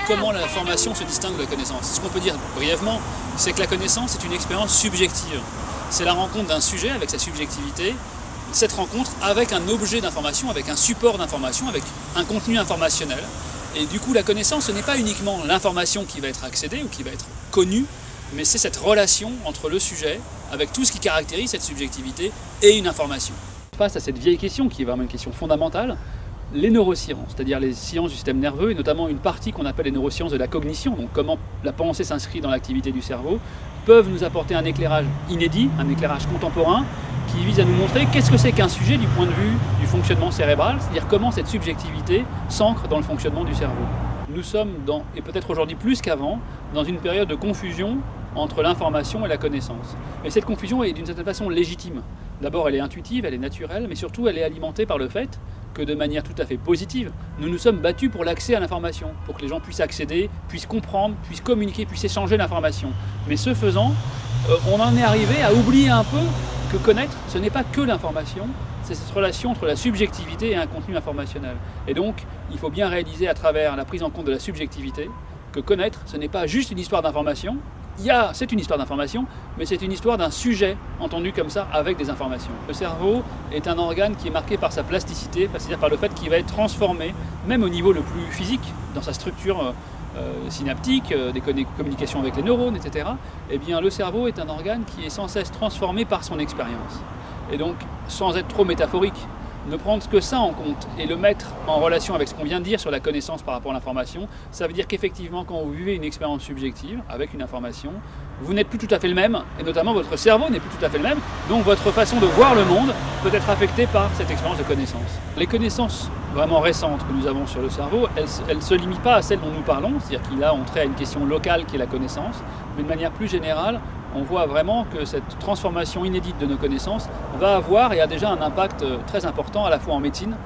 Comment l'information se distingue de la connaissance? Ce qu'on peut dire brièvement, c'est que la connaissance est une expérience subjective. C'est la rencontre d'un sujet avec sa subjectivité, cette rencontre avec un objet d'information, avec un support d'information, avec un contenu informationnel. Et du coup, la connaissance, ce n'est pas uniquement l'information qui va être accédée ou qui va être connue, mais c'est cette relation entre le sujet, avec tout ce qui caractérise cette subjectivité, et une information. Face à cette vieille question, qui est vraiment une question fondamentale, les neurosciences, c'est-à-dire les sciences du système nerveux, et notamment une partie qu'on appelle les neurosciences de la cognition, donc comment la pensée s'inscrit dans l'activité du cerveau, peuvent nous apporter un éclairage inédit, un éclairage contemporain, qui vise à nous montrer qu'est-ce que c'est qu'un sujet du point de vue du fonctionnement cérébral, c'est-à-dire comment cette subjectivité s'ancre dans le fonctionnement du cerveau. Nous sommes et peut-être aujourd'hui plus qu'avant, dans une période de confusion entre l'information et la connaissance. Et cette confusion est d'une certaine façon légitime. D'abord, elle est intuitive, elle est naturelle, mais surtout, elle est alimentée par le fait que de manière tout à fait positive, nous nous sommes battus pour l'accès à l'information, pour que les gens puissent accéder, puissent comprendre, puissent communiquer, puissent échanger l'information. Mais ce faisant, on en est arrivé à oublier un peu que connaître, ce n'est pas que l'information, c'est cette relation entre la subjectivité et un contenu informationnel. Et donc, il faut bien réaliser à travers la prise en compte de la subjectivité que connaître, ce n'est pas juste une histoire d'information. C'est une histoire d'information, mais c'est une histoire d'un sujet entendu comme ça avec des informations. Le cerveau est un organe qui est marqué par sa plasticité, c'est-à-dire par le fait qu'il va être transformé, même au niveau le plus physique, dans sa structure synaptique, des communications avec les neurones, etc. Eh bien, le cerveau est un organe qui est sans cesse transformé par son expérience. Et donc, sans être trop métaphorique, ne prendre que ça en compte et le mettre en relation avec ce qu'on vient de dire sur la connaissance par rapport à l'information, ça veut dire qu'effectivement, quand vous vivez une expérience subjective avec une information, vous n'êtes plus tout à fait le même, et notamment votre cerveau n'est plus tout à fait le même, donc votre façon de voir le monde peut être affectée par cette expérience de connaissance. Les connaissances vraiment récentes que nous avons sur le cerveau, elles ne se limitent pas à celles dont nous parlons, c'est-à-dire qu'il a trait à une question locale qui est la connaissance, mais de manière plus générale, on voit vraiment que cette transformation inédite de nos connaissances va avoir et a déjà un impact très important à la fois en médecine,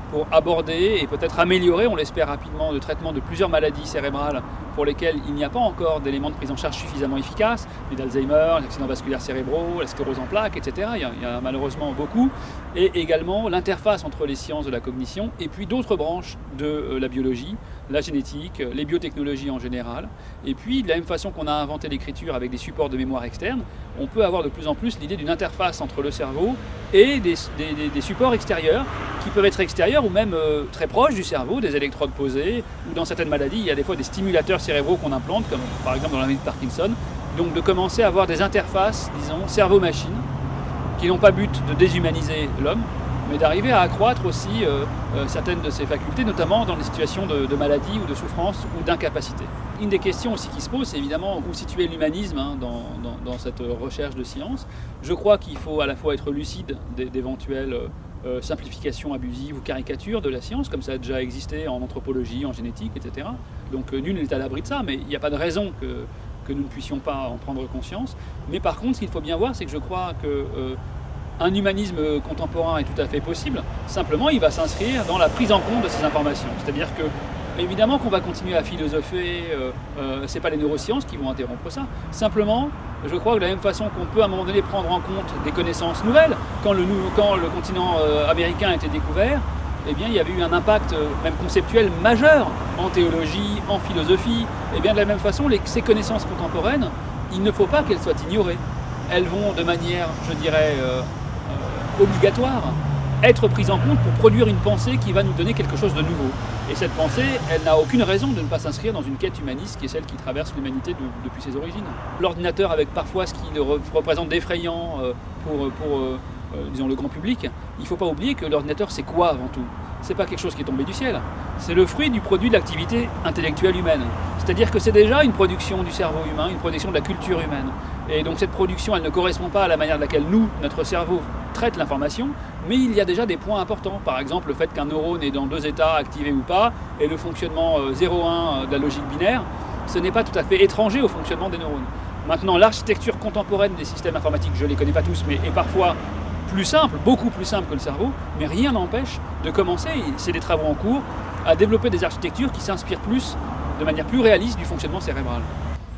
pour aborder et peut-être améliorer, on l'espère rapidement, le traitement de plusieurs maladies cérébrales pour lesquelles il n'y a pas encore d'éléments de prise en charge suffisamment efficaces, les Alzheimer, les accidents vasculaires cérébraux, la sclérose en plaques, etc. Il y en a malheureusement beaucoup. Et également l'interface entre les sciences de la cognition et puis d'autres branches de la biologie, la génétique, les biotechnologies en général. Et puis, de la même façon qu'on a inventé l'écriture avec des supports de mémoire externes, on peut avoir de plus en plus l'idée d'une interface entre le cerveau et des supports extérieurs qui peuvent être extérieurs ou même très proches du cerveau, des électrodes posées, ou dans certaines maladies, il y a des fois des stimulateurs cérébraux qu'on implante, comme par exemple dans la maladie de Parkinson. Donc de commencer à avoir des interfaces, disons, cerveau-machine, qui n'ont pas but de déshumaniser l'homme, mais d'arriver à accroître aussi certaines de ses facultés, notamment dans des situations de maladie ou de souffrance ou d'incapacité. Une des questions aussi qui se pose, c'est évidemment où situer l'humanisme dans cette recherche de science. Je crois qu'il faut à la fois être lucide d'éventuelles simplifications abusives ou caricatures de la science, comme ça a déjà existé en anthropologie, en génétique, etc. Donc nul n'est à l'abri de ça, mais il n'y a pas de raison que nous ne puissions pas en prendre conscience. Mais par contre, ce qu'il faut bien voir, c'est que je crois que un humanisme contemporain est tout à fait possible, simplement il va s'inscrire dans la prise en compte de ces informations. C'est-à-dire que, évidemment qu'on va continuer à philosopher, c'est pas les neurosciences qui vont interrompre ça. Simplement, je crois que de la même façon qu'on peut à un moment donné prendre en compte des connaissances nouvelles, quand le continent américain a été découvert, eh bien il y avait eu un impact même conceptuel majeur en théologie, en philosophie. Et bien de la même façon, ces connaissances contemporaines, il ne faut pas qu'elles soient ignorées. Elles vont de manière, je dirais, obligatoire, être prises en compte pour produire une pensée qui va nous donner quelque chose de nouveau. Et cette pensée, elle n'a aucune raison de ne pas s'inscrire dans une quête humaniste qui est celle qui traverse l'humanité depuis ses origines. L'ordinateur, avec parfois ce qu'il représente d'effrayant disons, le grand public, il ne faut pas oublier que l'ordinateur, c'est quoi avant tout? C'est pas quelque chose qui est tombé du ciel, c'est le fruit du produit de l'activité intellectuelle humaine. C'est-à-dire que c'est déjà une production du cerveau humain, une production de la culture humaine. Et donc cette production, elle ne correspond pas à la manière de laquelle nous, notre cerveau, traite l'information, mais il y a déjà des points importants. Par exemple, le fait qu'un neurone est dans deux états, activé ou pas, et le fonctionnement 0-1 de la logique binaire, ce n'est pas tout à fait étranger au fonctionnement des neurones. Maintenant, l'architecture contemporaine des systèmes informatiques, je ne les connais pas tous, mais est parfois plus simple, beaucoup plus simple que le cerveau, mais rien n'empêche de commencer, c'est des travaux en cours, à développer des architectures qui s'inspirent plus, de manière plus réaliste, du fonctionnement cérébral.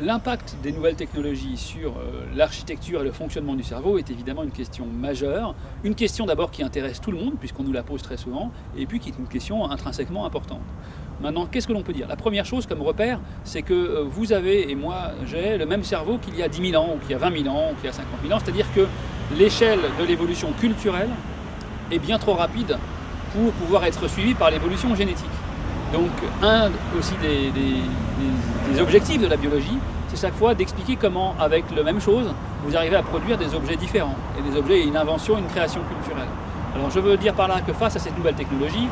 L'impact des nouvelles technologies sur l'architecture et le fonctionnement du cerveau est évidemment une question majeure. Une question d'abord qui intéresse tout le monde, puisqu'on nous la pose très souvent, et puis qui est une question intrinsèquement importante. Maintenant, qu'est-ce que l'on peut dire? La première chose comme repère, c'est que vous avez, et moi j'ai, le même cerveau qu'il y a 10 000 ans, ou qu'il y a 20 000 ans, ou qu'il y a 50 000 ans, c'est-à-dire que l'échelle de l'évolution culturelle est bien trop rapide pour pouvoir être suivie par l'évolution génétique. Donc un aussi des objectifs de la biologie, c'est chaque fois d'expliquer comment, avec la même chose, vous arrivez à produire des objets différents, et des objets, une invention, une création culturelle. Alors je veux dire par là que face à cette nouvelle technologie,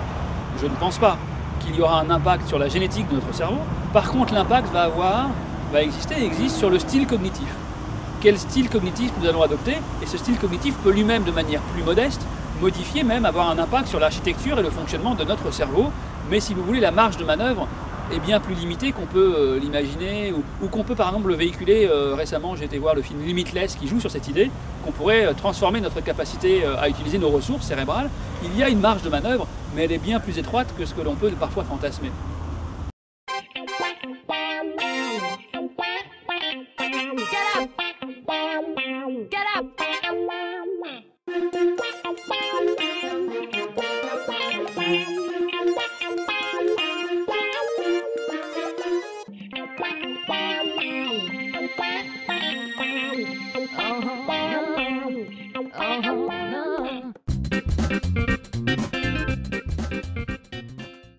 je ne pense pas qu'il y aura un impact sur la génétique de notre cerveau. Par contre, l'impact va exister et existe sur le style cognitif. Quel style cognitif nous allons adopter? Et ce style cognitif peut lui-même, de manière plus modeste, modifier, même avoir un impact sur l'architecture et le fonctionnement de notre cerveau. Mais si vous voulez, la marge de manœuvre est bien plus limitée qu'on peut l'imaginer, ou qu'on peut par exemple le véhiculer. Récemment, j'ai été voir le film Limitless qui joue sur cette idée qu'on pourrait transformer notre capacité à utiliser nos ressources cérébrales. Il y a une marge de manœuvre, mais elle est bien plus étroite que ce que l'on peut parfois fantasmer.